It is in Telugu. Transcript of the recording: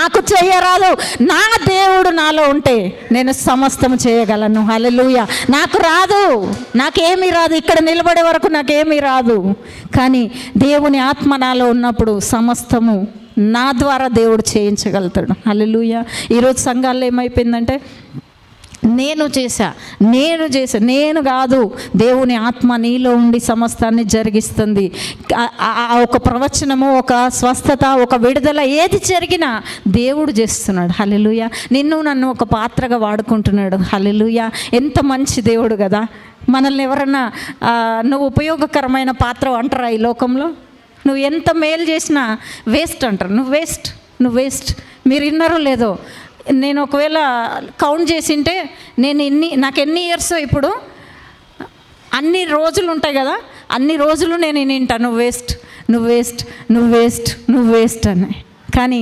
నాకు చేయరాదు. నా దేవుడు నాలో ఉంటే నేను సమస్తం చేయగలను. హల్లెలూయా. నాకు రాదు, నాకేమీ రాదు, ఇక్కడ నిలబడే వరకు నాకేమీ రాదు. కానీ దేవుని ఆత్మ నాలో ఉన్నప్పుడు సమస్తము నా ద్వారా దేవుడు చేయించగలుగుతాడు. హల్లెలూయా. ఈరోజు సంఘాల్లో ఏమైపోయిందంటే నేను చేశా, నేను కాదు, దేవుని ఆత్మ నీలో ఉండి సమస్తాన్ని జరిగిస్తుంది. ఒక ప్రవచనము, ఒక స్వస్థత, ఒక విడుదల ఏది జరిగినా దేవుడు చేస్తున్నాడు. హల్లెలూయా. నన్ను ఒక పాత్రగా వాడుకుంటున్నాడు. హల్లెలూయా. ఎంత మంచి దేవుడు కదా. మనల్ని ఎవరన్నా నువ్వు ఉపయోగకరమైన పాత్ర అంటారా ఈ లోకంలో? నువ్వు ఎంత మేలు చేసినా వేస్ట్ అంటారు. నువ్వు వేస్ట్. మీరు విన్నారో లేదో, నేను ఒకవేళ కౌంట్ చేసింటే నాకు ఎన్ని ఇయర్స్, ఇప్పుడు అన్ని రోజులు ఉంటాయి కదా, అన్ని రోజులు నేను వింటా నువ్వు వేస్ట్ అని. కానీ